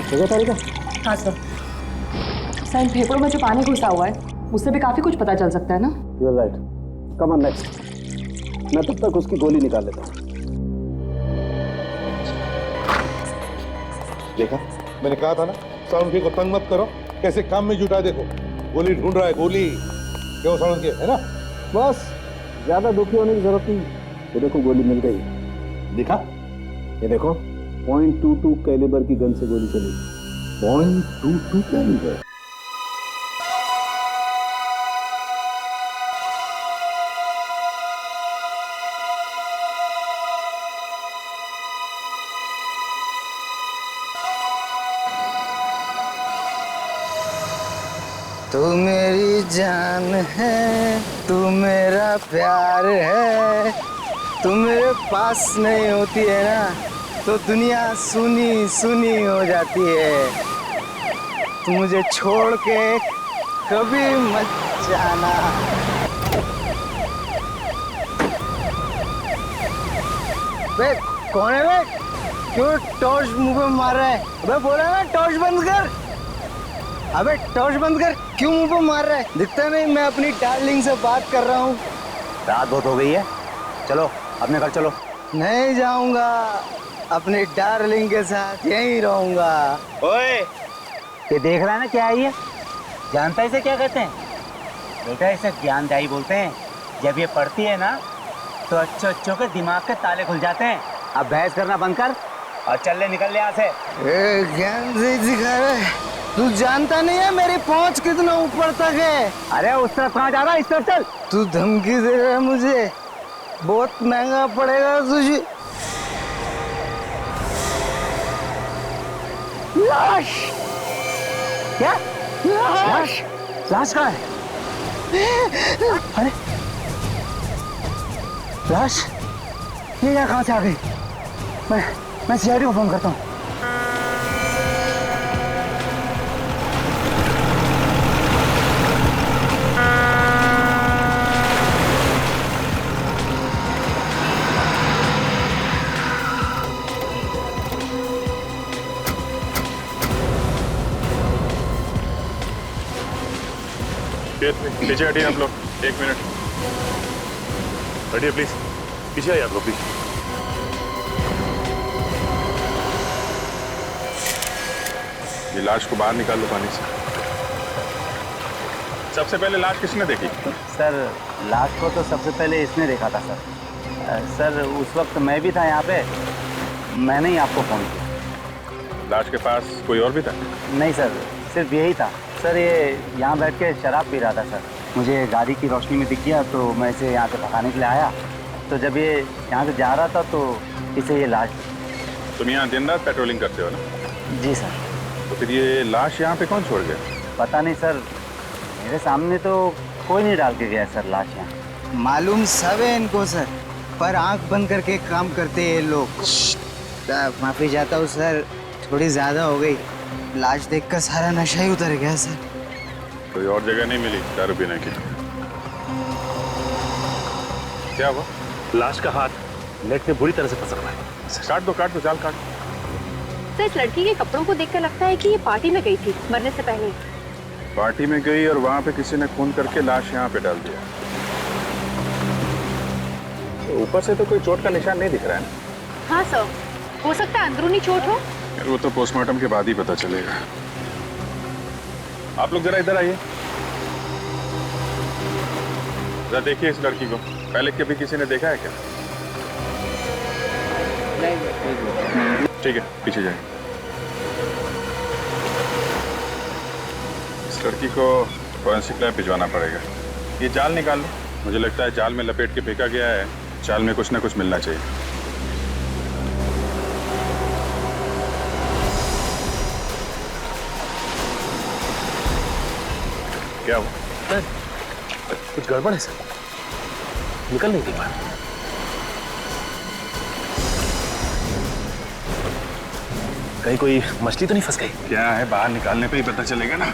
हो गया तारिका? हाँ सर। सर, इन फेफड़ों में जो पानी घुसा हुआ है उससे भी काफी कुछ पता चल सकता है ना? You are right. Come on next. मैं तब तक उसकी गोली निकाल लेता हूँ। देखा, मैंने कहा था ना, सालुंखे को तंग मत करो। कैसे काम में जुटा, देखो गोली ढूंढ रहा है। गोली क्यों सालुंखे, है ना? बस ज्यादा दुखी होने की जरूरत नहीं। ये देखो गोली मिल गई। देखा, ये देखो .22 कैलिबर की गन से गोली चली। .22 कैलिबर। तू मेरी जान है, तू मेरा प्यार है। तू मेरे पास नहीं होती है ना तो दुनिया सुनी सुनी हो जाती है। तू मुझे छोड़ के कभी मत जाना। बे कौन है बे? क्यों टॉर्च मुंह पे मार रहा है? अबे बोला ना टॉर्च बंद कर। अबे टॉर्च बंद कर, क्यों मुंह पे मार रहा है? दिखता नहीं मैं अपनी डार्लिंग से बात कर रहा हूँ। रात बहुत हो गई है, चलो अपने घर चलो। नहीं जाऊंगा, अपनी डार्लिंग के साथ यहीं रहूंगा। ओए, ये देख रहा है ना क्या है ये? जानता है इसे क्या कहते हैं? बेटा इसे ज्ञानदायी बोलते हैं। जब ये पढ़ती है ना तो अच्छे अच्छों के दिमाग के ताले खुल जाते हैं। अब बहस करना बंद कर और चल ले, निकल ले यहाँ से। ज्ञान से सिखा रहा है। तू जानता नहीं है मेरी पहुंच कितना ऊपर तक है? अरे उस तरफ कहाँ जा रहा है? इस तरफ चल। तू धमकी दे रहा है मुझे, बहुत महंगा पड़ेगा तुझे। लाश? क्या? लाश? लाश कहाँ है? अरे लाश ये यहाँ कहाँ से आ गई? मैं सीआईडी को फोन करता हूँ। पीछे हटिए आप लोग, 1 मिनट हटिए प्लीज। पीछे आइए आप लोग प्लीज। ये लाश को बाहर निकाल लो पानी से। सबसे पहले लाश किसने देखी? सर लाश को तो सबसे पहले इसने देखा था सर। सर उस वक्त मैं भी था यहाँ पे, मैंने ही आपको फोन किया। लाश के पास कोई और भी था? नहीं सर, सिर्फ यही था सर। ये यहाँ बैठ के शराब पी रहा था सर। मुझे गाड़ी की रोशनी में दिख गया तो मैं इसे यहाँ से भगाने के लिए आया। तो जब ये यहाँ से जा रहा था तो इसे ये लाश। तुम यहाँ दिन रात पेट्रोलिंग करते हो ना? जी सर। तो फिर ये लाश यहाँ पे कौन छोड़ गया? पता नहीं सर, मेरे सामने तो कोई नहीं डाल के गया सर लाश यहाँ। मालूम सब है इनको सर, पर आंख बंद करके काम करते हैं ये लोग। माफी चाहता हूँ सर, थोड़ी ज्यादा हो गई। लाश देखकर सारा नशा ही उतर गया सर। कोई और जगह नहीं मिली दारू पीने की? क्या हुआ? लाश का हाथ नेट में बुरी तरह से फंसा हुआ है। काट दो जाल काट। तो इस लड़की के कपड़ों को देखकर लगता है कि ये पार्टी में गई थी मरने से पहले। पार्टी में गई और वहां पे किसी ने खून करके लाश यहाँ पे डाल दिया। तो ऊपर से तो कोई चोट का निशान नहीं दिख रहा है ना? हाँ सर, हो सकता है अंदरूनी चोट हो। वो तो पोस्टमार्टम के बाद ही पता चलेगा। आप लोग जरा इधर आइए, जरा देखिए इस लड़की को। पहले कभी किसी ने देखा है क्या? ठीक है, पीछे जाइए। इस लड़की को फॉरेंसिक लैब भिजवाना पड़ेगा। ये जाल निकाल लो, मुझे लगता है जाल में लपेट के फेंका गया है। जाल में कुछ ना कुछ मिलना चाहिए। क्या हुआ? सर कुछ गड़बड़ है सर, निकल नहीं पा रहा। कहीं कोई मछली तो नहीं फंस गई? क्या है, बाहर निकालने पे ही पता चलेगा ना।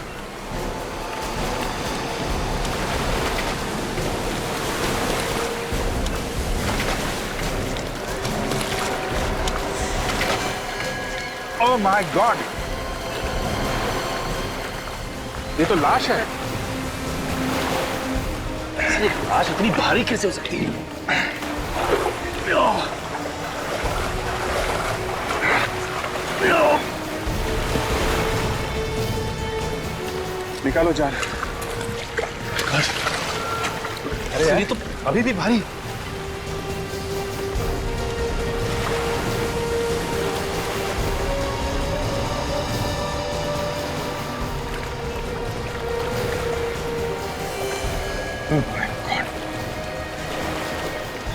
ओह माय गॉड, ये तो लाश है। ये लाश इतनी भारी कैसे हो सकती है? निकालो जान। अरे ये तो अभी भी भारी।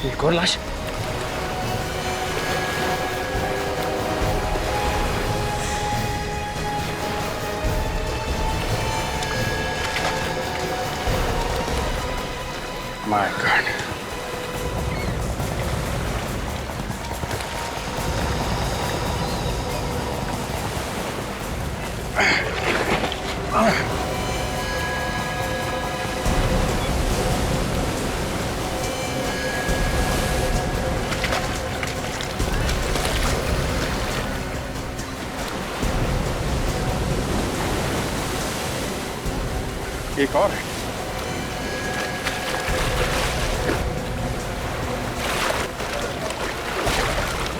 एक और लाश। My God. एक और है।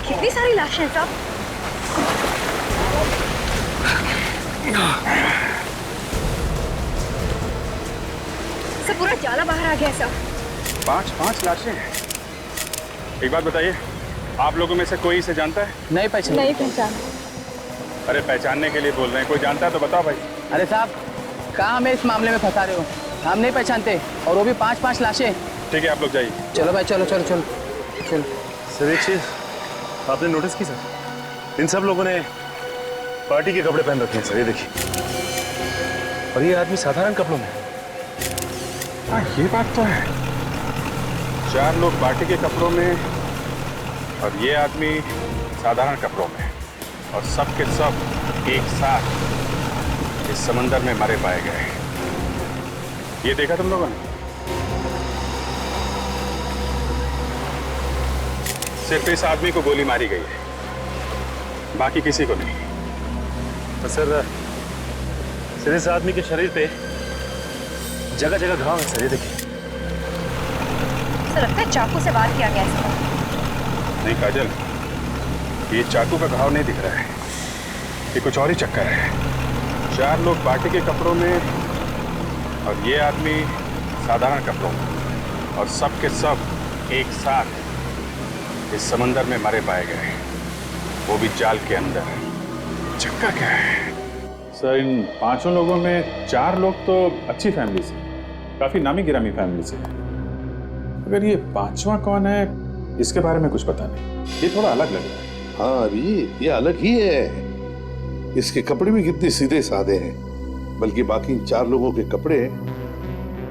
कितनी सारी लाशें हैं साहब। सब पूरा जाला बाहर आ गया साहब। 5 लाशें हैं। एक बात बताइए, आप लोगों में से कोई इसे जानता है? नहीं पहचान। नहीं पहचान। अरे पहचानने के लिए बोल रहे हैं, कोई जानता है तो बताओ भाई। अरे साहब, कहाँ हमें इस मामले में फंसा रहे हो? हम नहीं पहचानते, और वो भी 5 लाशें। ठीक है, आप लोग जाइए। चलो भाई, चलो चलो चलो चलो। सर एक चीज आपने नोटिस की सर, इन सब लोगों ने पार्टी के कपड़े पहन रखे हैं सर, ये देखिए। और ये आदमी साधारण कपड़ों में। हाँ, ये बात तो है। 4 लोग पार्टी के कपड़ों में और ये आदमी साधारण कपड़ों में, और सब के सब एक साथ इस समंदर में मरे पाए गए। ये देखा तुम लोगों ने? सिर्फ इस आदमी को गोली मारी गई है, बाकी किसी को नहीं। तो सर इस आदमी के शरीर पे जगह जगह घाव है सर, ये देखिए। सर लगता है चाकू से वार किया गया है सर। नहीं काजल, ये चाकू का घाव नहीं दिख रहा है, ये कुछ और ही चक्कर है। 4 लोग पार्टी के कपड़ों में और ये आदमी साधारण कपड़ों में, और सब के सब एक साथ इस समंदर में मरे पाए गए, वो भी जाल के अंदर। चक्कर क्या है? सर, इन 5 लोगों में 4 लोग तो अच्छी फैमिली से, काफी नामी गिरामी फैमिली से। अगर ये 5वां कौन है, इसके बारे में कुछ पता नहीं। ये थोड़ा अलग लग रहा है। हाँ अभी ये अलग ही है। इसके कपड़े भी कितने सीधे साधे हैं, बल्कि बाकी 4 लोगों के कपड़े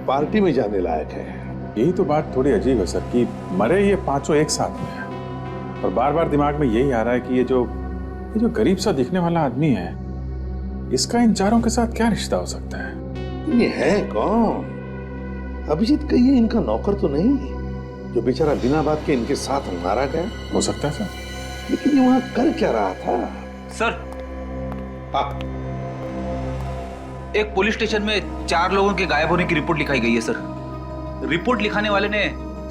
पार्टी में जाने लायक हैं। यही तो बात थोड़ी अजीब है सर, कि मरे ये 5 एक साथ में, और बार बार दिमाग में यही आ रहा है कि ये जो गरीब सा दिखने वाला आदमी है, इसका इन 4 के साथ क्या रिश्ता हो सकता है? ये है कौन? अभिजीत कहिए इनका नौकर तो नहीं, जो बेचारा बिना बात के इनके साथ मारा गया? हो सकता है सर, लेकिन ये वहां कर क्या रहा था? सर, हाँ, एक पुलिस स्टेशन में 4 लोगों के गायब होने की रिपोर्ट लिखाई गई है सर। रिपोर्ट लिखाने वाले ने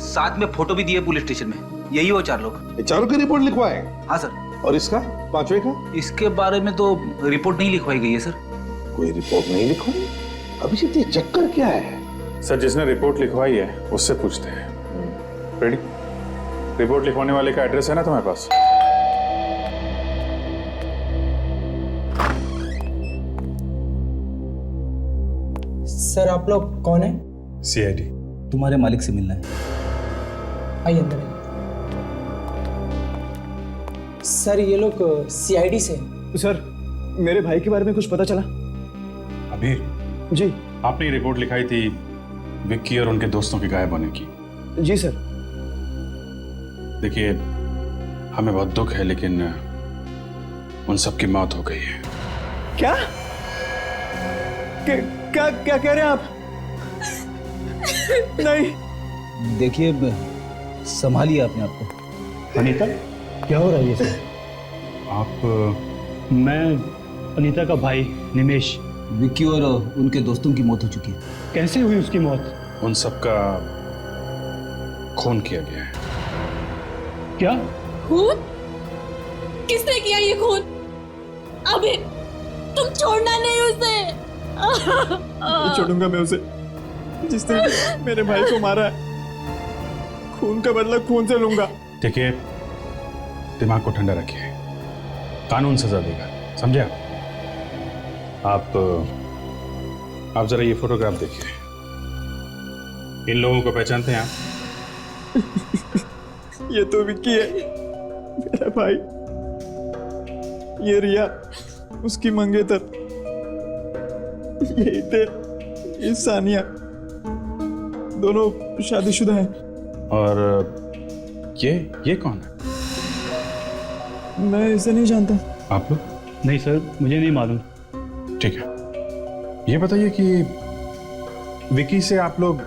साथ में फोटो भी दी है पुलिस स्टेशन में। यही वो 4 लोग। ये 4 की रिपोर्ट लिखवाए? हाँ सर। और इसका 5वें का? इसके बारे में तो रिपोर्ट नहीं लिखवाई गई है सर। कोई रिपोर्ट नहीं लिखवाई? अभिजीत ये चक्कर क्या है? सर जिसने रिपोर्ट लिखवाई है उससे पूछते हैं। रेडी? रिपोर्ट लिखवाने वाले का एड्रेस है ना तुम्हारे पास? सर आप लोग कौन है? CID। तुम्हारे मालिक से मिलना है। आइए अंदर आइए। सर ये लोग CID से। सर मेरे भाई के बारे में कुछ पता चला? अबीर जी। आपने रिपोर्ट लिखाई थी विक्की और उनके दोस्तों के गायब होने की। जी सर। देखिए, हमें बहुत दुख है, लेकिन उन सब की मौत हो गई है। क्या क्या क्या कह रहे हैं आप? नहीं। देखिए, संभालिए अपने आप को। अनीता, क्या हो रहा है ये सर? आप मैं अनीता का भाई निमेश, विक्की और उनके दोस्तों की मौत हो चुकी है। कैसे हुई उसकी मौत? उन सबका खून किया गया है। क्या? खून? किसने किया ये खून? अभी तुम छोड़ना नहीं उसे। नहीं छोड़ूंगा मैं उसे, जिसने मेरे भाई को मारा है। खून का बदला खून से लूंगा। देखिए, दिमाग को ठंडा रखिए, कानून सजा देगा, समझे आप? आप जरा ये फोटोग्राफ देखिए। इन लोगों को पहचानते हैं आप? ये तो विक्की है, मेरा भाई। ये रिया, उसकी मंगेतर। ये हितेन, ये सानिया, दोनों शादीशुदा हैं। और ये कौन है? मैं इसे नहीं जानता। आप लोग? नहीं सर, मुझे नहीं मालूम। ठीक है, ये बताइए कि विकी से आप लोग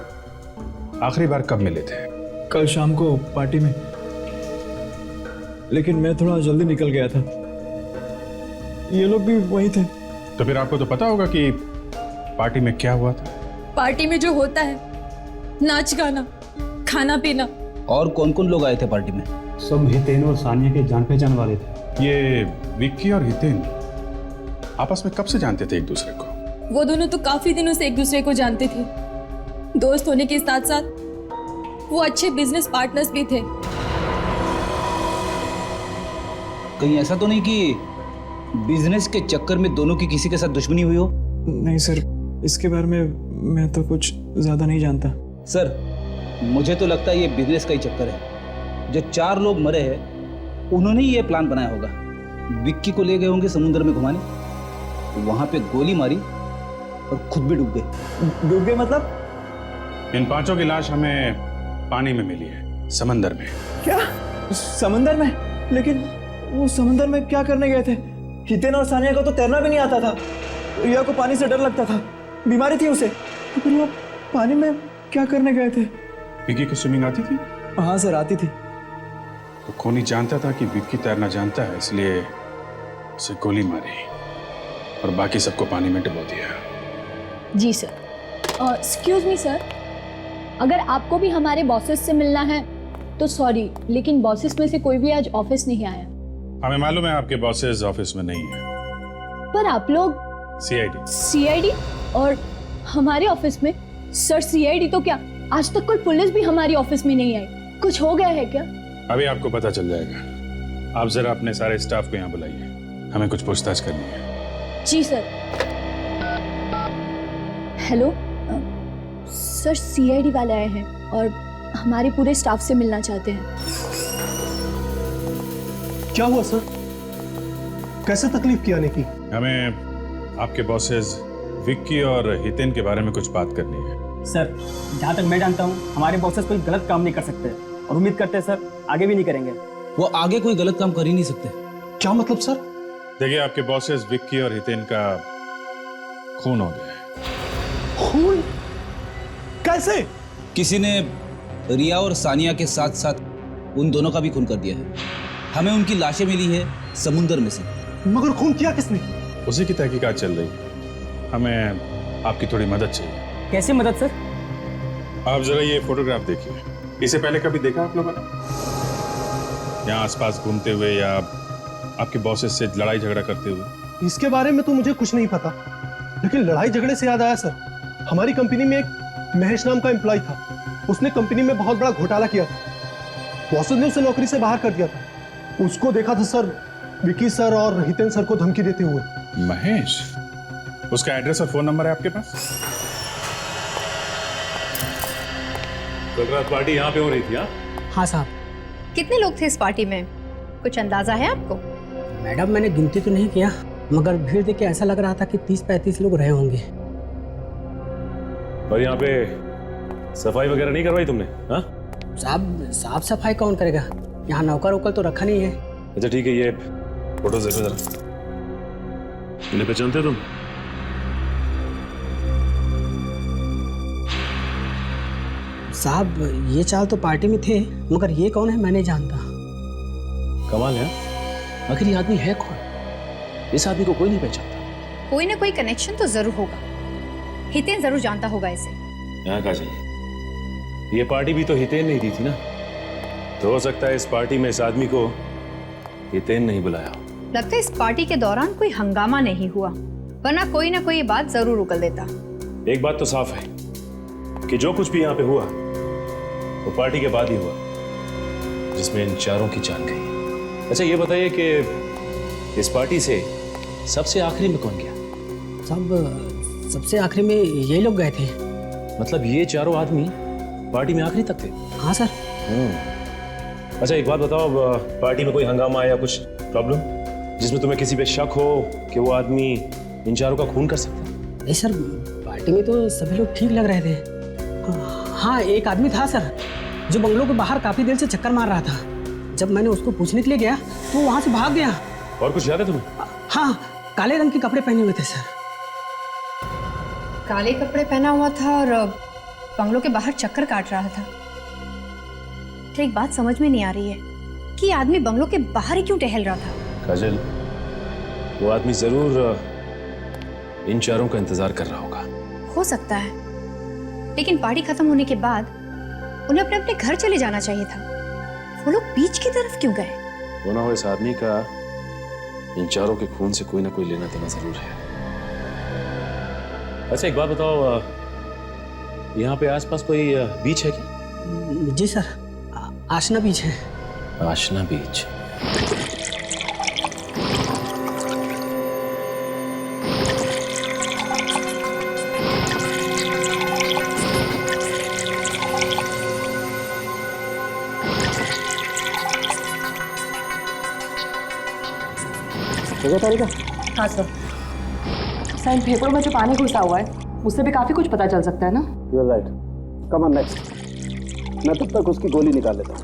आखिरी बार कब मिले थे? कल शाम को पार्टी में, लेकिन मैं थोड़ा जल्दी निकल गया था। ये लोग भी वही थे। तो फिर आपको तो पता होगा कि पार्टी में क्या हुआ था। पार्टी में जो होता है, नाच गाना, खाना पीना। और कौन कौन लोग आए थे पार्टी में? सब हितेन और सानिया के जान पहचान वाले थे। ये विक्की और हितेन आपस में कब से जानते थे एक दूसरे को? वो दोनों तो काफी दिनों से एक दूसरे को जानते थे। दोस्त होने के साथ साथ वो अच्छे बिजनेस पार्टनर्स भी थे। कहीं ऐसा तो नहीं कि बिजनेस के चक्कर में दोनों की किसी के साथ दुश्मनी हुई हो? नहीं सर, इसके बारे में मैं तो कुछ ज्यादा नहीं जानता। सर, मुझे तो लगता है ये बिजनेस का ही चक्कर है। जो 4 लोग मरे हैं, उन्होंने ही ये प्लान बनाया होगा। विक्की को ले गए होंगे समुद्र में घुमाने, वहां पे गोली मारी और खुद भी डूब गए। डूब गए मतलब? इन 5 की लाश हमें पानी में मिली है, समंदर में। क्या? समंदर में? लेकिन वो समंदर में क्या करने गए थे? हितेन और सानिया को तो तैरना भी नहीं आता था। रिया को पानी से डर लगता था, बीमारी थी उसे। तो फिर वो पानी में क्या करने गए थे? विक्की को स्विमिंग आती थी? हाँ सर, आती थी। तो खूनी जानता था कि विक्की तैरना जानता है, इसलिए उसे गोली मारी और बाकी सबको पानी में डुबो दिया। जी सर। एक्सक्यूज मी सर, अगर आपको भी हमारे बॉसेस से मिलना है तो सॉरी, लेकिन बॉसेस में से कोई भी आज ऑफिस नहीं आया। हमें मालूम है आपके बॉसेस ऑफिस में नहीं है। पर आप लोग सीआईडी और हमारे ऑफिस में? सर, सीआईडी तो क्या, आज तक कोई पुलिस भी हमारी ऑफिस में नहीं आई। कुछ हो गया है क्या? अभी आपको पता चल जाएगा। आप जरा अपने सारे स्टाफ को यहाँ बुलाइए, हमें कुछ पूछताछ करनी है। जी सर। हेलो सर, सीआईडी वाले आए हैं और हमारे पूरे स्टाफ से मिलना चाहते हैं। क्या हुआ सर? कैसे तकलीफ की आने की? हमें आपके बॉसेस विक्की और हितेन के बारे में कुछ बात करनी है। सर, जहाँ तक मैं जानता हूँ हमारे बॉसेस कोई गलत काम नहीं कर सकते और उम्मीद करते हैं सर आगे भी नहीं करेंगे। वो आगे कोई गलत काम कर ही नहीं सकते। क्या मतलब सर? देखिए, आपके बॉसेस विक्की और हितेन का खून हो गया है। खून? कैसे? किसी ने रिया और सानिया के साथ साथ उन दोनों का भी खून कर दिया है। हमें उनकी लाशें मिली है समुद्र में से। मगर खून किया किसने? उसी की तहकीकात चल रही है। हमें आपकी थोड़ी मदद चाहिए। कैसे मदद सर? आप जरा ये फोटोग्राफ देखिए। इसे पहले कभी देखा आप लोगों ने? यहाँ आसपास घूमते हुए या आपके बॉसेस से लड़ाई झगड़ा करते हुए? इसके बारे में तो मुझे कुछ नहीं पता, लेकिन लड़ाई झगड़े से याद आया सर, हमारी कंपनी में एक महेश नाम का एम्प्लॉय था। उसने कंपनी में बहुत बड़ा घोटाला किया था। बॉसेस ने उसे नौकरी से बाहर कर दिया था। उसको देखा था सर विकी सर और हितेन सर को धमकी देते हुए। महेश? उसका एड्रेस और फोन नंबर है आपके पास? कल रात पार्टी यहाँ पे हो रही थी? हाँ साहब। कितने लोग थे इस पार्टी में, कुछ अंदाजा है आपको? मैडम, मैंने गिनती तो नहीं किया, मगर भीड़ देख के ऐसा लग रहा था कि 30-35 लोग रहे होंगे। और यहाँ पे सफाई वगैरह नहीं करवाई तुमने? हाँ साहब, साफ सफाई कौन करेगा? यहाँ नौकर वोकर तो रखा नहीं है। अच्छा ठीक है, ये फोटो देखो जरा। इन्हें पहचानते हो तुम? साहब, ये चाल तो पार्टी में थे, मगर ये कौन है मैं नहीं जानता। कमाल है। आखिर ये आदमी है कौन? इस आदमी को कोई नहीं पहचानता। कोई ना कोई कनेक्शन तो जरूर होगा। हितेन जरूर जानता होगा इसे। यहाँ काजल, ये पार्टी भी तो हितेन नहीं दी थी ना, तो हो सकता है इस पार्टी में इस आदमी को हितेन नहीं बुलाया हो। लगता है इस पार्टी के दौरान कोई हंगामा नहीं हुआ, वरना कोई ना कोई बात जरूर उगल देता। एक बात तो साफ है कि जो कुछ भी यहाँ पे हुआ वो पार्टी के बाद ही हुआ, जिसमें इन चारों की जान गई। अच्छा ये बताइए कि इस पार्टी से सबसे आखिरी में कौन गया? सबसे आखिरी में यही लोग गए थे। मतलब ये चारों आदमी पार्टी में आखिरी तक थे? हाँ सर। अच्छा एक बात बताओ, पार्टी में कोई हंगामा या कुछ प्रॉब्लम जिसमें तुम्हें किसी पे शक हो कि वो आदमी इन चारों का खून कर सकता है? नहीं सर, पार्टी में तो सभी लोग ठीक लग रहे थे। हाँ एक आदमी था सर जो बंगलों के बाहर काफी देर से चक्कर मार रहा था। जब मैंने उसको पूछने के लिए गया तो वो वहां से भाग गया। और कुछ याद है तुम्हें? हाँ, काले रंग के कपड़े पहने हुए थे सर। काले कपड़े पहना हुआ था और बंगलों के बाहर चक्कर काट रहा था। तो एक बात समझ में नहीं आ रही है कि ये आदमी बंगलों के बाहर ही क्यों टहल रहा था। काजल, वो आदमी जरूर इन चारों का इंतजार कर रहा होगा। हो सकता है, लेकिन पार्टी खत्म होने के बाद उन्हें अपने अपने घर चले जाना चाहिए था। वो लोग बीच की तरफ क्यों गए? वो ना हो इस आदमी का इन चारों के खून से कोई ना कोई लेना देना जरूर है। अच्छा एक बात बताओ, यहाँ पे आसपास कोई बीच है क्या? जी सर, आशना बीच है। आशना बीच। हाँ सर। सर इन फेफड़ों में जो पानी घुसा हुआ है उससे भी काफी कुछ पता चल सकता है ना? You are right. Come on next. मैं तब तक उसकी गोली निकाल लेता हूँ।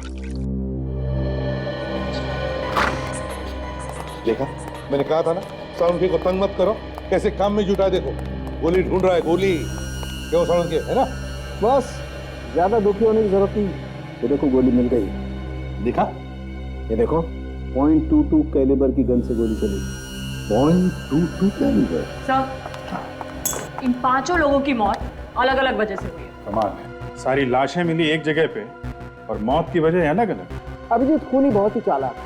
देखा, मैंने कहा था ना, साउंड को तंग मत करो, कैसे काम में जुटा। देखो गोली ढूंढ रहा है, गोली। क्यों साउंड के, है ना? बस ज्यादा दुखी होने की जरूरत नहीं। ये देखो गोली मिल गई। दिखा, ये देखो .22 कैलिबर की गन से गोली चली। .22 कैलिबर। सर इन पांचों लोगों की मौत अलग अलग वजह से हुई है। कमाल है, सारी लाशें मिली एक जगह पे और मौत की वजह अलग अलग। अभिजीत खूनी बहुत ही चालाक है।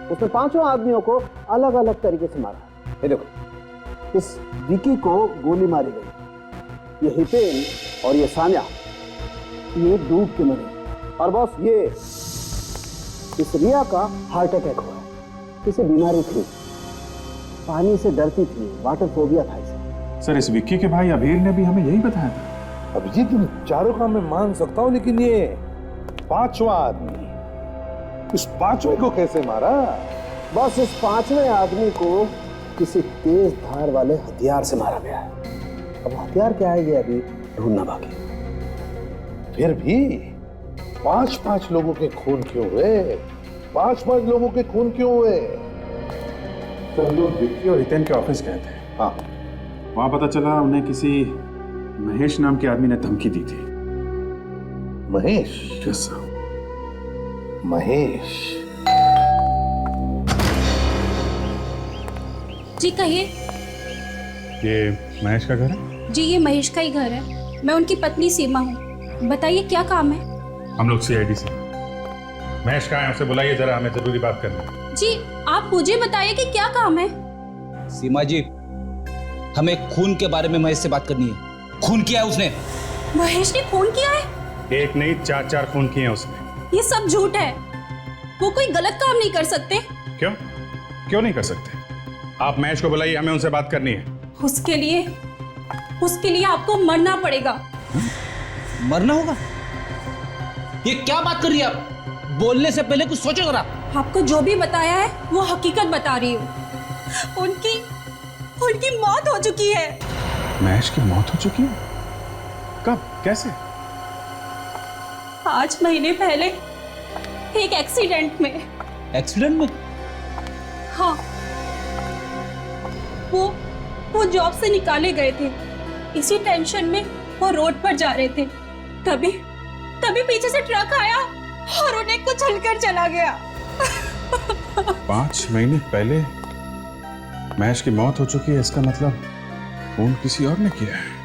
उसने पांचों आदमियों को अलग अलग तरीके से मारा। ये देखो, इस विकी को गोली मारी गई, ये हितेन और ये सान्या ये डूब के मरे, और बॉस ये इस रिया का हार्ट अटैक हुआ है। इसे बीमारी थी, पानी से डरती थी, वाटर फोबिया था इसे। सर इस विक्की के भाई अभीर ने भी हमें यही बताया था। अभिजीत इन चारों का मैं मान सकता हूँ, लेकिन ये पांचवा आदमी, इस पांचवें को कैसे मारा? बस इस पांचवें आदमी को किसी तेज धार वाले हथियार से मारा गया है। अब हथियार क्या है ये अभी ढूंढना बाकी। फिर भी 5-5 लोगों के खून क्यों हुए? 5-5 लोगों के खून क्यों हुए? तो हम लोग विक्की और हितेन के ऑफिस गए थे। हाँ, वहां पता चला उन्हें किसी महेश नाम के आदमी ने धमकी दी थी। महेश? Yes sir. महेश? जी कहिए। ये महेश का घर है? जी ये महेश का ही घर है। मैं उनकी पत्नी सीमा हूँ। बताइए क्या काम है? हम लोग CID से। महेश कहाँ है, उसे बुलाइए जरा, हमें जरूरी बात करनी है। जी आप मुझे बताइए कि क्या काम है? सीमा जी, हमें खून के बारे में महेश से बात करनी है। खून किया है उसने। महेश ने खून किया है? एक नहीं 4 खून किए हैं उसने। ये सब झूठ है। वो कोई गलत काम नहीं कर सकते। क्यों? क्यों नहीं कर सकते? आप महेश को बुलाइए, हमें उनसे बात करनी है। उसके लिए आपको मरना पड़ेगा। मरना होगा? ये क्या बात कर रही है आप? बोलने से पहले कुछ सोचो जरा। आपको जो भी बताया है वो हकीकत बता रही हूँ। उनकी मौत हो चुकी है। महेश की मौत हो चुकी है? कब? कैसे? 5 महीने पहले एक एक्सीडेंट में। एक्सीडेंट में? हाँ, वो जॉब से निकाले गए थे। इसी टेंशन में वो रोड पर जा रहे थे, तभी पीछे से ट्रक आया और उन्हें कुचल कर चला गया। 5 महीने पहले महेश की मौत हो चुकी है, इसका मतलब खून किसी और ने किया है।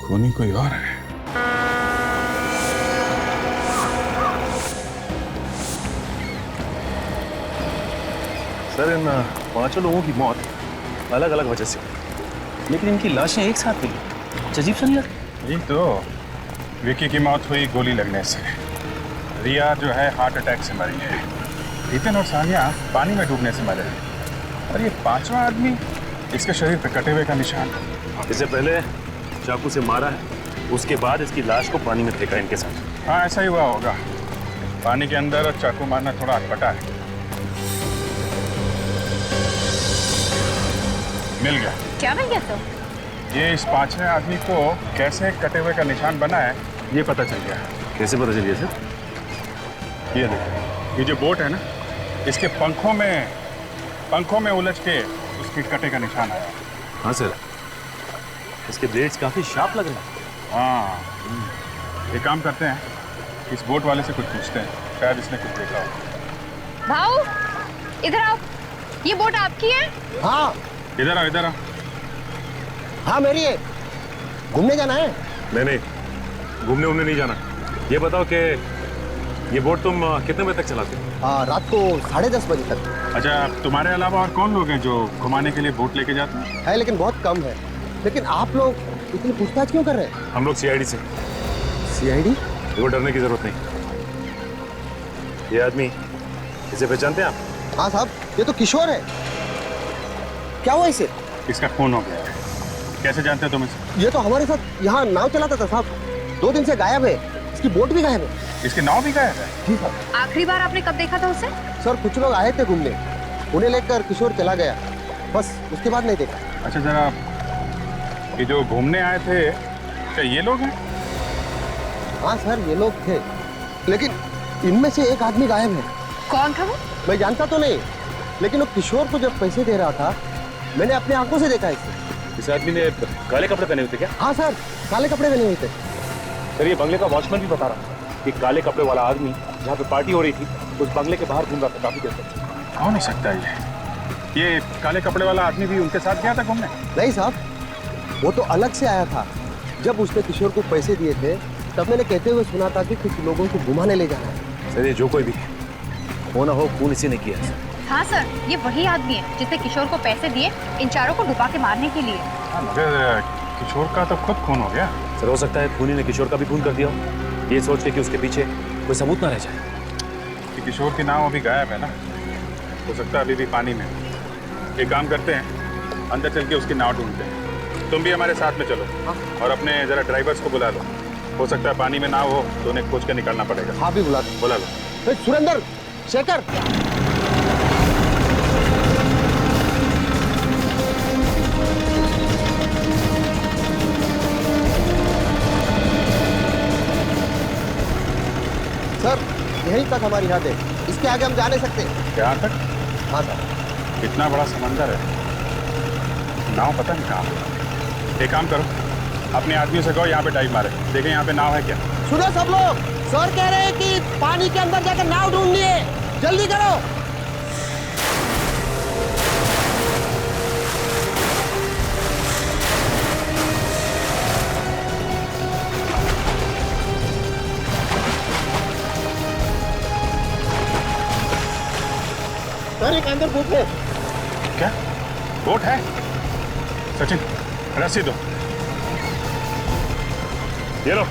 खूनी कोई और है। सर, इन 5 लोगों की मौत अलग अलग वजह से, लेकिन इनकी लाशें एक साथ मिली। अजीब सा नहीं लगता? यही तो, विकी की मौत हुई गोली लगने से, रिया जो है हार्ट अटैक से मरी है, हितेन और सानिया पानी में डूबने से मरे हैं, और ये 5वां आदमी, इसके शरीर पे कटे हुए का निशान। इससे पहले चाकू से मारा है, उसके बाद इसकी लाश को पानी में फेंका इनके साथ। हाँ, ऐसा ही हुआ होगा। पानी के अंदर चाकू मारना थोड़ा अटपटा है। मिल गया। क्या मिल गया सर? ये इस 5वें आदमी को कैसे कटे हुए का निशान बना है, ये पता चल गया। कैसे पता चल गया सर? ये देखो, ये जो बोट है ना, इसके पंखों में उलझ के उसके कटे का निशान आया। हाँ सर, इसके ब्लेड्स काफी शार्प लग रहे हैं। हाँ, एक काम करते हैं, इस बोट वाले से कुछ पूछते हैं, शायद इसने कुछ देखा हो। भाऊ, इधर आओ। ये बोट आपकी है? हाँ। इधर आओ। हाँ, मेरी है। घूमने जाना है? नहीं, घूमने नहीं जाना। ये बताओ कि ये बोट तुम कितने बजे तक चलाते हो? रात को 10:30 बजे तक। अच्छा, तुम्हारे अलावा और कौन लोग हैं जो घुमाने के लिए बोट लेके जाते हैं? है, लेकिन बहुत कम है। लेकिन आप लोग इतनी पूछताछ क्यों कर रहे हैं? हम लोग सीआईडी से। सीआईडी? देखो, डरने की जरूरत नहीं। ये आदमी, इसे पहचानते हैं आप? हाँ साहब, ये तो किशोर है। क्या हुआ इसे? इसका खून हो गया है। कैसे जानते हो तुम इसे? ये तो हमारे साथ यहाँ नाव चलाता था साहब। 2 दिन से गायब है। इसकी बोट भी गायब है। इसकी नाव भी गायब है? जी साहब। आखिरी बार आपने कब देखा था उसे? सर, कुछ लोग आए थे घूमने, उन्हें लेकर किशोर चला गया, बस उसके बाद नहीं देखा। अच्छा, जरा ये जो घूमने आए थे, क्या ये लोग हैं? हाँ सर, ये लोग थे, लेकिन इनमें से एक आदमी गायब है। कौन था वो? मैं जानता तो नहीं, लेकिन वो किशोर को जब पैसे दे रहा था, मैंने अपने आंखों से देखा इसे। इस आदमी ने काले कपड़े पहने हुए थे क्या? हाँ सर, काले कपड़े पहने हुए थे। सर, ये बंगले का वॉचमैन भी बता रहा था कि काले कपड़े वाला आदमी जहाँ पे पार्टी हो रही थी, उस बंगले के बाहर घूम रहा था काफी देर तक। हो नहीं सकता ये काले कपड़े वाला आदमी भी उनके साथ गया था घूमने? नहीं साहब, वो तो अलग से आया था। जब उसने किशोर को पैसे दिए थे, तब मैंने कहते हुए सुना था कि कुछ लोगों को घुमाने ले जाना है। सर, ये जो कोई भी हो ना हो, खून इसी ने किया है। हाँ सर, ये वही आदमी है जिसने किशोर को पैसे दिए इन चारों को डुबा के मारने के लिए। मुझे किशोर का तो खुद खून हो गया। सर, हो सकता है खूनी ने किशोर का भी खून कर दिया हो, ये सोच के कि उसके पीछे कोई सबूत ना रह जाए। कि किशोर की नाव अभी गायब है ना, हो सकता है अभी भी पानी में। एक काम करते हैं, अंदर चल के उसकी नाव ढूंढते हैं। तुम भी हमारे साथ में चलो। और अपने जरा ड्राइवर्स को बुला लो, हो सकता है पानी में नाव हो तो उन्हें खोज के निकालना पड़ेगा। हाँ भी बुला लो। सुरेंद्र, शेखर, सर, यहीं तक हमारी हद है, इसके आगे हम जा नहीं सकते। यहाँ तक? हाँ सर। इतना बड़ा समंदर है, नाव पता नहीं कहाँ। एक काम करो, अपने आदमियों से कहो यहाँ पे डाइव मारे, देखें यहाँ पे नाव है क्या। सुनो सब लोग, सर कह रहे हैं कि पानी के अंदर जाकर नाव ढूंढनी है, जल्दी करो। सर, एक अंदर बोट है। क्या बोट है? सचिन, रस्सी दो। ये लो,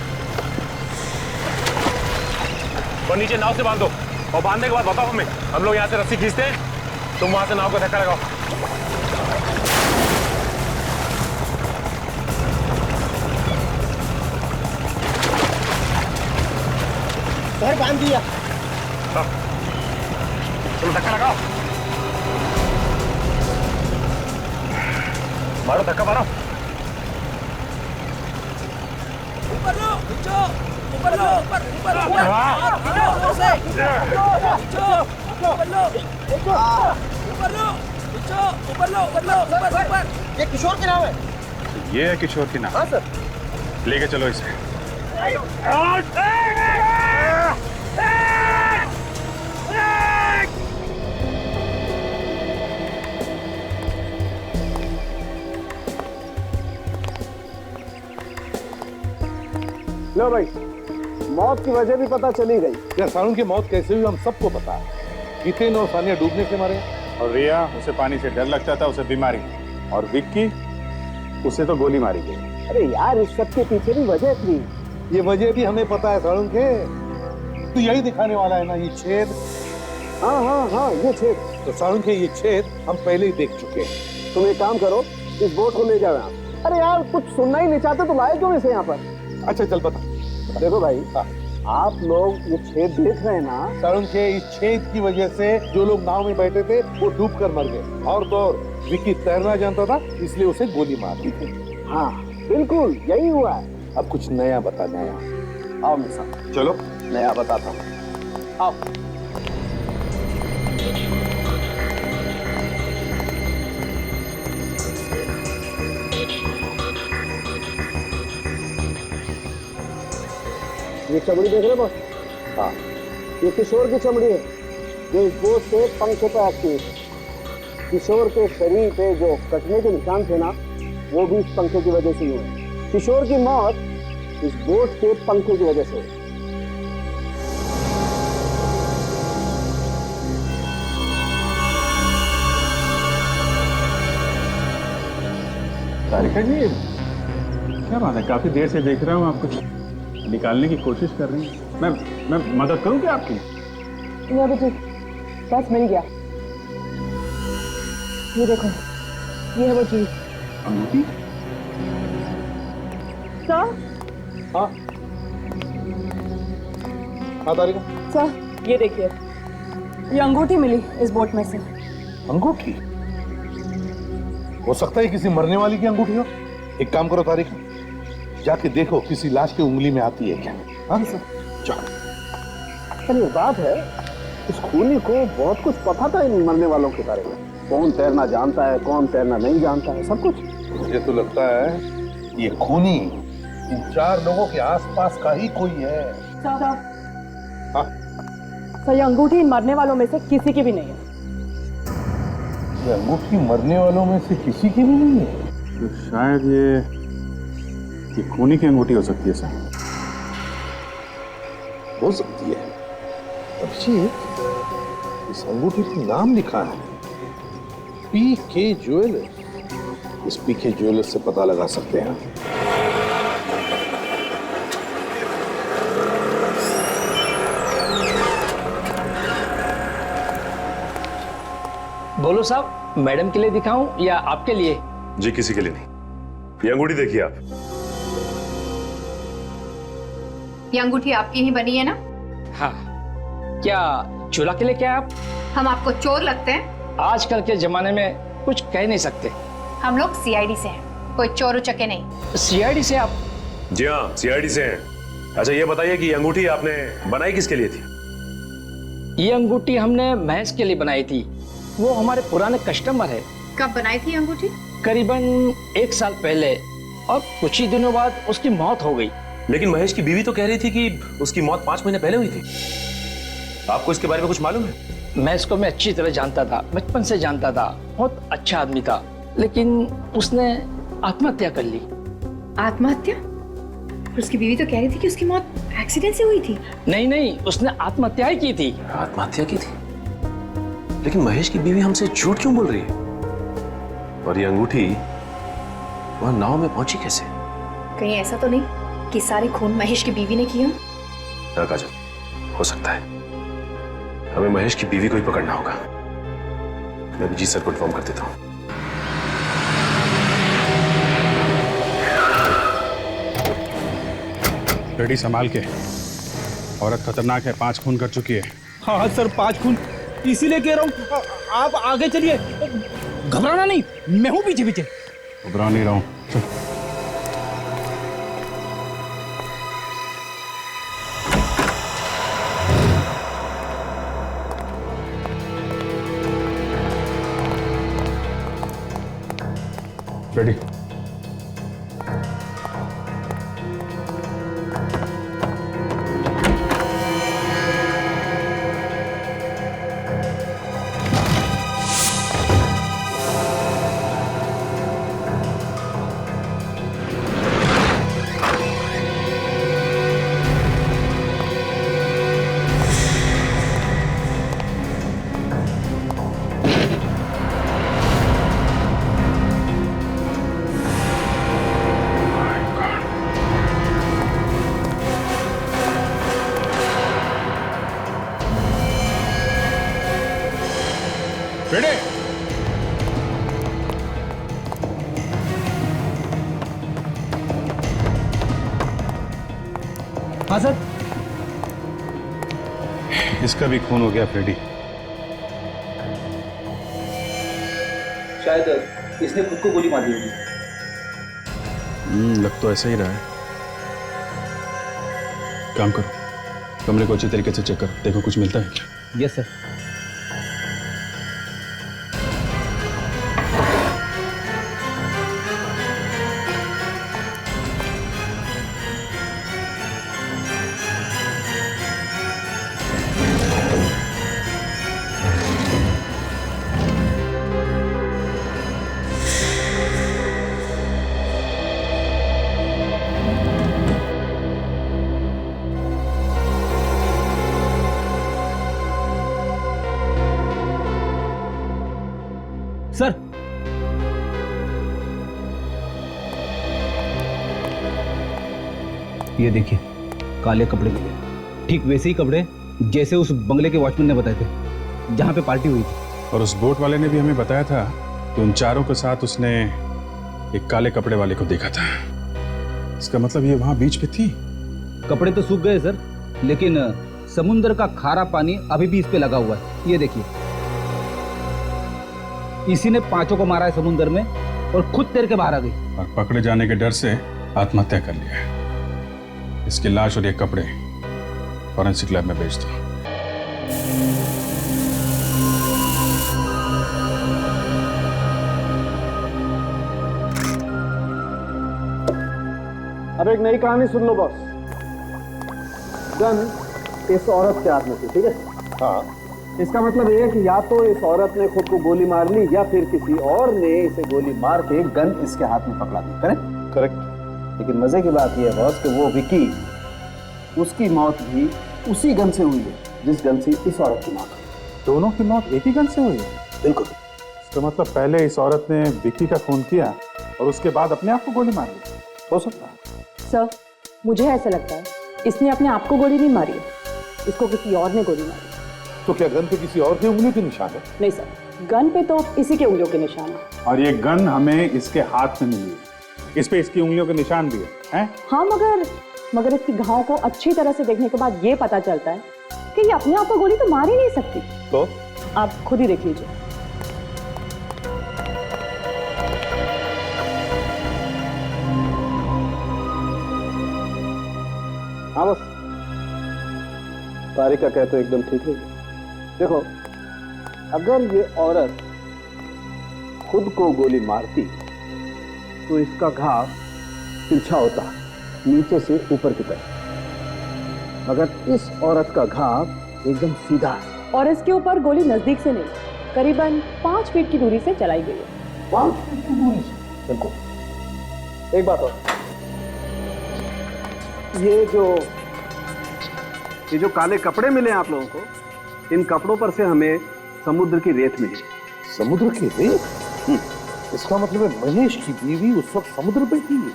और नीचे नाव से बांध दो, और बांधने के बाद बताओ हमें। हम लोग यहाँ से रस्सी खींचते हैं, तुम वहां से नाव को धक्का लगाओ। सर, बांध दिया। चलो धक्का लगाओ, मारो धक्का मारो। ऊपर लो, नीचे, ऊपर लो, ऊपर ऊपर ऊपर से, ऊपर लो, ऊपर। ये किशोर की नाव है। ये है किशोर की नाव? हाँ सर। लेके चलो इसे। लो भाई, मौत की वजह भी पता चली गई। यार सारुण की मौत कैसे हुई हम सबको पता है। हितेन और सानिया डूबने से मरे, और रिया, उसे पानी से डर लगता था, उसे बीमारी, और विक्की, उसे तो गोली मारी गई। अरे यार, इस सब के पीछे भी वजह थी। ये वजह भी हमें पता है सारुण के। तो यही दिखाने वाला है ना ये छेद। हाँ हाँ हाँ, ये छेद। तो सारुण के ये छेद हम पहले ही देख चुके हैं। तुम एक काम करो, इस बोट को ले जाओ यहाँ। अरे यार, कुछ सुनना ही नहीं चाहते तो लाए क्यों इसे यहाँ पर? अच्छा चल बता। देखो भाई, आप लोग ये छेद देख रहे हैं ना? सारुण के इस छेद की वजह से जो लोग नाव में बैठे थे वो डूब कर मर गए। और तो और विक्की तैरना जानता था, इसलिए उसे गोली मार दी थी। हाँ बिल्कुल यही हुआ है। अब कुछ नया बता। नया आओ मेरे साथ। चलो नया बताता हूँ, आओ। ये चमड़ी देख रहे हो बॉस? हाँ, ये किशोर की चमड़ी है जो इस बोट के पंखे पे एक्टिव है। किशोर के शरीर पे जो कटने के निशान थे ना, वो भी इस पंखे की वजह से ही हुए। किशोर की मौत इस बोट के पंखे की वजह से हुई। तारिका जी, क्या बात है, काफी देर से देख रहा हूँ आप कुछ निकालने की कोशिश कर रही हैं। मैं मदद करूँ क्या आपकी? नहीं अभी ठीक, बस मिल गया। ये देखो, ये है वो चीज। अंगूठी? सर? हाँ हाँ तारिका। सर ये देखिए, ये अंगूठी मिली इस बोट में से। अंगूठी? हो सकता है किसी मरने वाली की अंगूठी हो। एक काम करो तारिका, जाके देखो किसी लाश की उंगली में आती है क्या। हाँ सर, चलो। पर ये बात है, इस खूनी को बहुत कुछ पता था इन मरने वालों के बारे में। कौन तैरना जानता है, कौन तैरना नहीं जानता है, सब कुछ। मुझे तो लगता है ये खूनी इन 4 लोगों के आसपास का ही कोई है। सर, हाँ? सर ये अंगूठी इन मरने वालों में से किसी की भी नहीं है। ये अंगूठी मरने वालों में से किसी की भी नहीं है? तो शायद ये खूनी की अंगूठी हो सकती है सर। हो सकती है। अभिजीत, इस अंगूठी पर नाम लिखा है पीके ज्वेलर्स। इस पीके ज्वेलर्स से पता लगा सकते हैं। बोलो साहब, मैडम के लिए दिखाऊं या आपके लिए? जी किसी के लिए नहीं। ये अंगूठी देखिए आप। ये अंगूठी आपकी ही बनी है ना? हाँ। क्या चूल्हा के लिए क्या आप? हम आपको चोर लगते हैं? आजकल के जमाने में कुछ कह नहीं सकते। हम लोग सीआईडी से हैं, कोई चोर उचके नहीं। सीआईडी से आप? जी हाँ, सीआईडी से हैं। अच्छा ये बताइए कि ये अंगूठी आपने बनाई किसके लिए थी? ये अंगूठी हमने महेश के लिए बनाई थी, वो हमारे पुराने कस्टमर है। कब बनाई थी अंगूठी? करीबन 1 साल पहले, और कुछ ही दिनों बाद उसकी मौत हो गई। लेकिन महेश की बीवी तो कह रही थी कि उसकी मौत 5 महीने पहले हुई थी। आपको इसके बारे में कुछ मालूम है? महेश को मैं अच्छी तरह जानता था, बचपन से जानता था, बहुत अच्छा आदमी था, लेकिन उसने आत्महत्या कर ली। आत्महत्या? उसकी बीवी तो कह रही थी कि उसकी मौत एक्सीडेंट से हुई थी। नहीं नहीं, उसने आत्महत्या ही की थी। आत्महत्या की थी? लेकिन महेश की बीवी हमसे झूठ क्यों बोल रही है? और ये अंगूठी वहां नाव में पहुंची कैसे? कहीं ऐसा तो नहीं कि सारे खून महेश की बीवी ने किया? हाँ काजल, हो सकता है। हमें महेश की बीवी को ही पकड़ना होगा। मैं भी जी सर को इन्फॉर्म कर देता हूँ। रेडी, संभाल के। औरत खतरनाक है, 5 खून कर चुकी है। हाँ सर, 5 खून, इसीलिए कह रहा हूँ आप आगे चलिए। घबराना नहीं, मैं हूँ पीछे पीछे। घबरा नहीं रहा हूँ। रेडी। बेटे हाँ सर। इसका भी खून हो गया फ्रेडी। शायद इसने खुद को गोली मारी होगी। लग तो ऐसा ही रहा है। काम करो, कमरे को अच्छी तरीके से चेक करो, देखो कुछ मिलता है क्या। Yes sir. सर ये देखिए काले कपड़े मिले, ठीक वैसे ही कपड़े जैसे उस बंगले के वॉचमैन ने बताए थे जहां पे पार्टी हुई थी। और उस बोट वाले ने भी हमें बताया था कि उन चारों के साथ उसने एक काले कपड़े वाले को देखा था। इसका मतलब ये वहां बीच पे थी। कपड़े तो सूख गए सर, लेकिन समुद्र का खारा पानी अभी भी इस पे लगा हुआ है। ये देखिए, इसी ने पांचों को मारा है समुद्र में और खुद तैर के बाहर आ गई। और पकड़े जाने के डर से आत्महत्या कर लिया है। इसकी लाश और ये कपड़े फॉरेंसिक लैब में भेज दो। अब एक नई कहानी सुन लो बॉस। गन इस औरत के हाथ में थी, ठीक है? हाँ। इसका मतलब ये है कि या तो इस औरत ने खुद को गोली मार ली या फिर किसी और ने इसे गोली मार के गन इसके हाथ में पकड़ा दी। करेक्ट? करेक्ट। लेकिन मजे की बात यह है बॉस कि वो विकी, उसकी मौत भी उसी गन से हुई है जिस गन से इस औरत की मौत हुई। दोनों की मौत एक ही गन से हुई है? बिल्कुल। तो मतलब पहले इस औरत ने विक्की का खून किया और उसके बाद अपने आप को गोली मार ली। हो सकता है सर, मुझे ऐसा लगता है इसने अपने आप को गोली नहीं मारी है, इसको किसी और ने गोली मारी। तो क्या गन पे किसी और की उंगलियों के निशान है? नहीं सर, गन पे तो इसी के उंगलियों के निशान है। और ये गन हमें इसके हाथ में मिली है, इस पे इसकी उंगलियों के निशान भी है? हाँ, मगर इसकी घाव को अच्छी तरह से देखने के बाद ये पता चलता है कि ये अपने आप को गोली तो मार ही नहीं सकती। तो आप खुद ही देख लीजिए। हाँ बस, तारिका कहे तो एकदम ठीक है। देखो, अगर ये औरत खुद को गोली मारती तो इसका घाव तिरछा होता, नीचे से ऊपर की तरफ। मगर इस औरत का घाव एकदम सीधा है। और इसके ऊपर गोली नजदीक से नहीं, करीबन 5 फीट की दूरी से चलाई गई है। 5 फीट की दूरी से? बिल्कुल। एक बात और, ये जो काले कपड़े मिले आप लोगों को, इन कपड़ों पर से हमें समुद्र की रेत मिली। समुद्र की रेत? इसका मतलब है महेश की बीवी उस वक्त समुद्र पे थी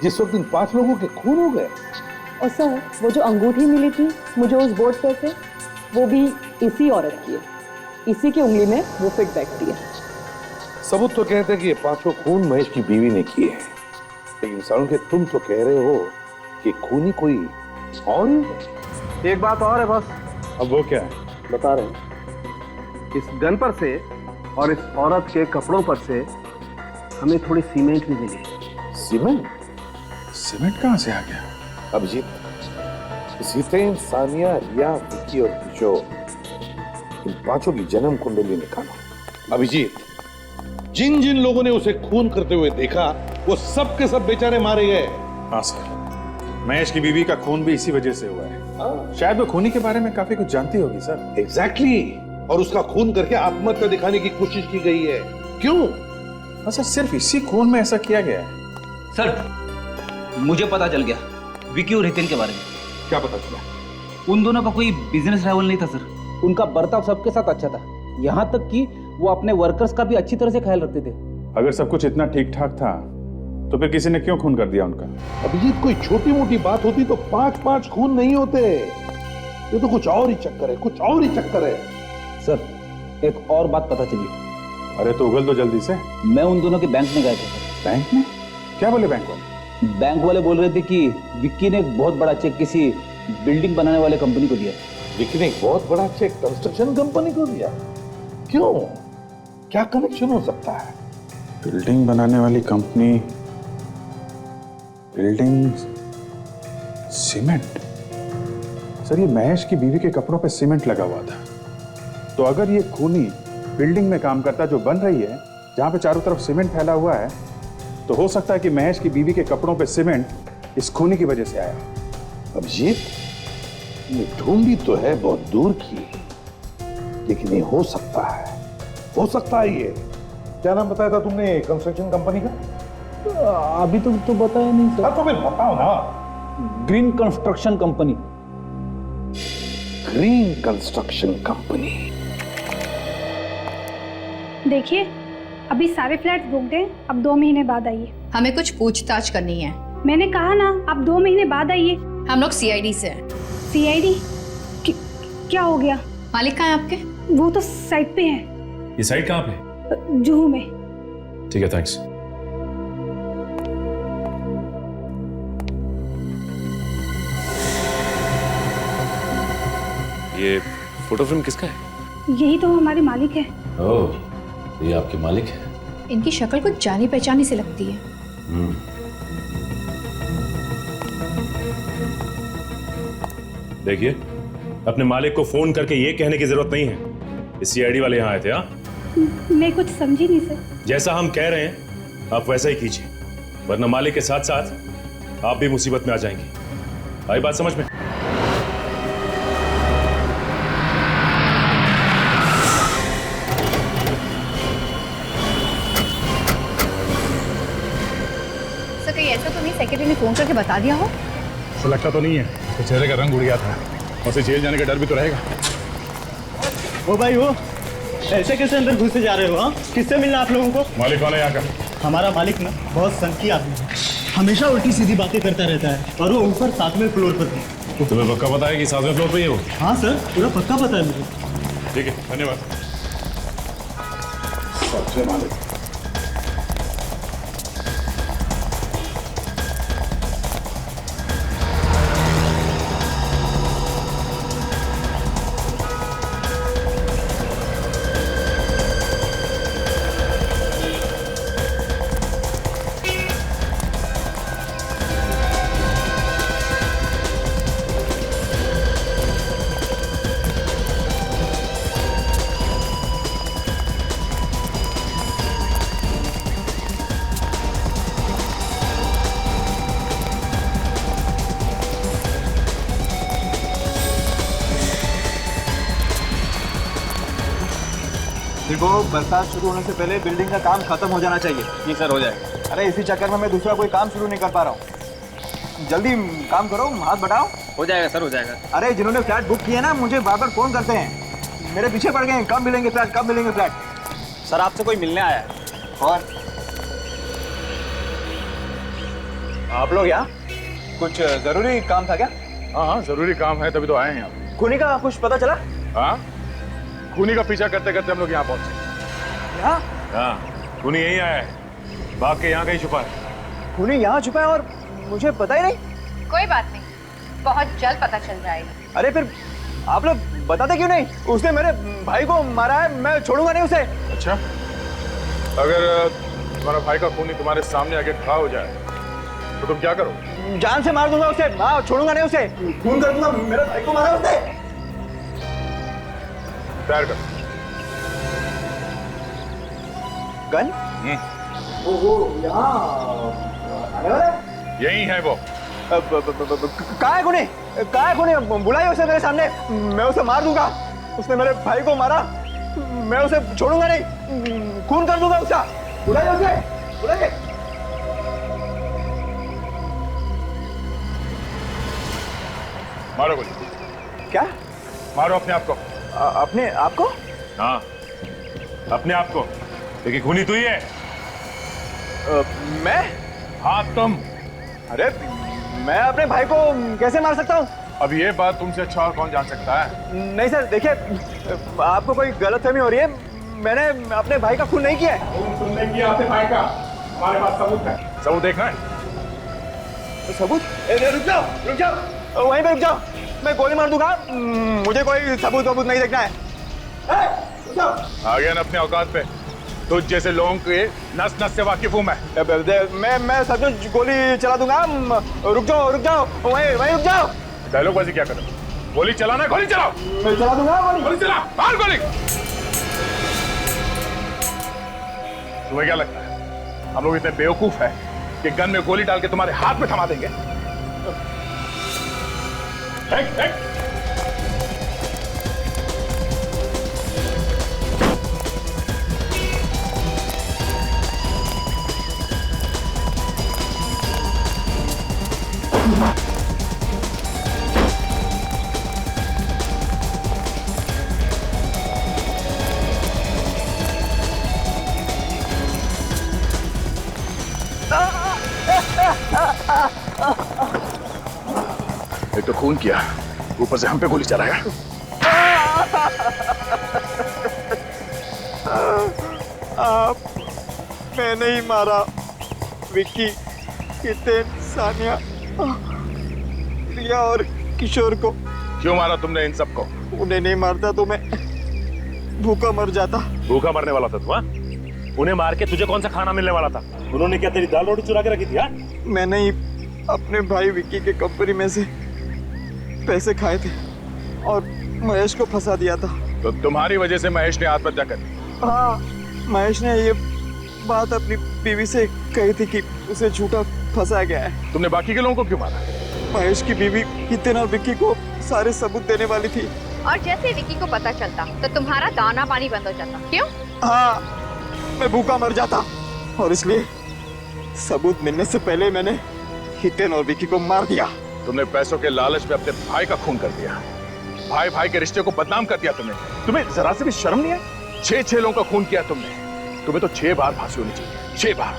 जिस वक्त इन 5 लोगों के खून हो गए। और सर, वो जो अंगूठी मिली थी मुझे उस बोर्ड पे से, वो भी इसी औरत की है। इसी की उंगली में वो फिट बैठती है। सबूत तो कहते हैं कि ये 5 खून महेश की बीवी ने किए हैं, लेकिन सारुण के तुम तो कह रहे हो कि खूनी कोई और ही। एक बात और है बस। अब वो क्या है? बता रहे हैं। इस गन पर से और इस औरत के कपड़ों पर से हमें थोड़ी सीमेंट भी मिली। सीमेंट? सीमेंट कहां से आ गया? अभिजीत, जितेन, सानिया, रिया, विक्की और किशोर, इन 5 की जन्म कुंडली निकालो। अभिजीत, जिन जिन लोगों ने उसे खून करते हुए देखा वो सब के सब बेचारे मारे गए। हाँ सर, महेश की बीवी का खून भी इसी वजह से हुआ है। शायद वो खूनी के बारे में काफी कुछ जानती होगी सर। एग्जैक्टली। और उसका खून करके आत्महत्या दिखाने की कोशिश की गई है। क्यों? सर, सिर्फ इसी खून में ऐसा किया गया है? सर, मुझे पता चल गया विकी और हितेन के बारे में। क्या पता चला? उन दोनों का कोई बिजनेस राइवल नहीं था सर। उनका बर्ताव सबके साथ अच्छा था, यहाँ तक कि वो अपने वर्कर्स का भी अच्छी तरह से ख्याल रखते थे। अगर सब कुछ इतना ठीक ठाक था तो फिर किसी ने क्यों खून कर दिया उनका? अभिजीत, कोई छोटी मोटी बात होती तो 5 खून नहीं होते। ये तो कुछ और ही चक्कर है, कुछ और ही चक्कर है। सर, एक और बात पता चली। अरे तो उगल दो जल्दी से। मैं उन दोनों के बैंक में गए थे। बैंक में? क्या बोले बैंक वाले? बैंक वाले बोल रहे थे कि विक्की ने एक बहुत बड़ा चेक किसी बिल्डिंग बनाने वाले कंपनी को दिया। विक्की ने एक बहुत बड़ा चेक कंस्ट्रक्शन कंपनी को दिया? क्यों? क्या कनेक्शन हो सकता है? बिल्डिंग बनाने वाली कंपनी, बिल्डिंग, सीमेंट। सर ये महेश की बीवी के कपड़ों पे सीमेंट लगा हुआ था, तो अगर ये खूनी बिल्डिंग में काम करता जो बन रही है, जहां पे चारों तरफ सीमेंट फैला हुआ है, तो हो सकता है कि महेश की बीवी के कपड़ों पे सीमेंट इस खूनी की वजह से आया। अभिजीत, ये ढूंढी तो है बहुत दूर की, लेकिन ये हो सकता है, हो सकता है। ये क्या नाम बताया था तुमने कंस्ट्रक्शन कंपनी का? अभी तो बताया नहीं सर। तो फिर बताओ ना। Green construction company. Green construction company. देखिए, अभी सारे फ्लैट्स बुक हैं, अब 2 महीने बाद आइए। हमें कुछ पूछताछ करनी है। मैंने कहा ना, आप 2 महीने बाद आइए। हम लोग सीआईडी से हैं। सीआईडी? क्या हो गया? मालिक कहाँ है आपके? वो तो साइट पे है। ये साइट कहाँ पे? जुहू में। ठीक है, थैंक्स। ये फोटो फिल्म किसका है? यही तो हमारे मालिक है। ओह, ये आपके मालिक है। इनकी शक्ल कुछ जानी पहचानी से लगती है। देखिए, अपने मालिक को फोन करके ये कहने की जरूरत नहीं है इस सीआईडी वाले यहाँ आए थे। हाँ, मैं कुछ समझी नहीं सर। जैसा हम कह रहे हैं आप वैसा ही कीजिए, वरना मालिक के साथ साथ आप भी मुसीबत में आ जाएंगे। आई बात समझ में? सर, कहीं ऐसा तो नहीं सेक्रेटरी ने फोन करके बता दिया हो? ऐसा लगता तो नहीं है, तो चेहरे का रंग उड़ गया था, और उसे जेल जाने का डर भी तो रहेगा। ओ भाई, वो ऐसे कैसे अंदर घुसे जा रहे हो? हाँ, किससे मिलना आप लोगों को? मालिक कौन है यहाँ का? हमारा मालिक ना बहुत सनकी आदमी है, हमेशा उल्टी सीधी बातें करता रहता है, और वो ऊपर 7वें फ्लोर पर है। तुम्हें पक्का पता है कि 7वें फ्लोर पे ही हो? हाँ सर, पूरा पक्का पता है मुझे। ठीक है, धन्यवाद। 7वें मालिक। देखो, बरसात शुरू होने से पहले बिल्डिंग का काम खत्म हो जाना चाहिए। जी सर, हो जाएगा। अरे इसी चक्कर में मैं दूसरा कोई काम शुरू नहीं कर पा रहा हूँ। जल्दी काम करो, हाथ बढ़ाओ। हो जाएगा सर, हो जाएगा। अरे जिन्होंने फ्लैट बुक किया ना, मुझे बार बार फोन करते हैं, मेरे पीछे पड़ गए हैं, कब मिलेंगे फ्लैट, कब मिलेंगे फ्लैट। सर, आपसे कोई मिलने आया है। और आप लोग यहाँ कुछ जरूरी काम था क्या? हाँ, जरूरी काम है, तभी तो आए हैं यहाँ। खूनी का कुछ पता चला? हाँ, खूनी का पीछा करते करते हम लोग यहाँ पहुंचे। यहाँ? हाँ, खूनी यहीं आया है, भाग के यहाँ कहीं छुपा है। खूनी यहाँ छुपा है और मुझे पता ही नहीं? कोई बात नहीं, बहुत जल्द पता चल जाएगा। अरे फिर आप लोग बताते क्यों नहीं? उसने मेरे भाई को मारा है, मैं छोड़ूंगा नहीं उसे। अच्छा, अगर तुम्हारा भाई का खूनी तुम्हारे सामने आके खड़ा हो जाए तो तुम क्या करोगे? जान से मार दूंगा उसे, हाँ, छोड़ूंगा नहीं उसे, खून कर दूंगा। मेरे भाई को मारा उसने। तैयार कर। गन? वो यहाँ आने वाला है? यही है वो। कहाँ है खूनी? कहाँ है खूनी? बुलाइए उसे मेरे सामने, मैं उसे मार दूंगा। उसने मेरे भाई को मारा, मैं उसे छोड़ूंगा नहीं, खून कर दूंगा उसका। बुलाइए उसे, बुलाइए। मारो गोली। क्या? मारो अपने आप को। अपने आप को? हाँ, अपने आप को, क्योंकि खूनी तू ही है। मैं? हाँ, तुम। अरे मैं अपने भाई को कैसे मार सकता हूँ? अब ये बात तुमसे अच्छा और कौन जान सकता है? नहीं सर, देखिए आपको कोई गलतफहमी हो रही है। मैंने अपने भाई का खून नहीं किया है। तुमने किया अपने भाई का? हमारे पास सबूत है। सबूत देखना है? सबूत? रुक जाओ, वहीं पे रुक जाओ। मैं गोली मार दूंगा। मुझे कोई सबूत नहीं देखना है। आ गया ना अपने औकात पे। तुझ जैसे लोगों के नस नस से वाकिफ हूँ मैं। मैं सचमुच गोली चला दूंगा। रुक जाओ, वहीं रुक जाओ। डायलॉगबाजी क्या कर रहे हो? गोली चलाना, गोली चलाओ। मैं चला दूंगा गोली चला, मार गोली। तुम्हें क्या लगता है हम लोग इतने बेवकूफ हैं कि गन में गोली डाल के तुम्हारे हाथ में थमा देंगे? एक तो खून किया, ऊपर से हम पे गोली चलाया। मैंने ही मारा विक्की, हितेन, सानिया, प्रिया और किशोर को। क्यों मारा तुमने इन सबको? उन्हें नहीं मारता तो मैं भूखा मर जाता। भूखा मरने वाला था तू? उन्हें मार के तुझे कौन सा खाना मिलने वाला था? उन्होंने क्या तेरी दाल रोटी चुरा के रखी थी? मैंने ही अपने भाई विक्की के कंपनी में से पैसे खाए थे और महेश को फंसा दिया था। तो तुम्हारी वजह से महेश ने आत्महत्या कर दी? हाँ, महेश ने ये बात अपनी बीवी से कही थी कि उसे झूठा फंसाया गया है। तुमने बाकी के लोगों को क्यों मारा? महेश की बीवी हितेन और विक्की को सारे सबूत देने वाली थी। और जैसे विक्की को पता चलता तो तुम्हारा दाना पानी बंद हो जाता। क्यों? हाँ, मैं भूखा मर जाता और इसलिए सबूत मिलने से पहले मैंने हितेन और विक्की को मार दिया। तुमने पैसों के लालच में अपने भाई का खून कर दिया। भाई भाई के रिश्ते को बदनाम कर दिया तुमने। तुम्हें जरा से भी शर्म नहीं है? 6 लोगों का खून किया तुमने। तुम्हें तो 6 बार फांसी होनी चाहिए, 6 बार।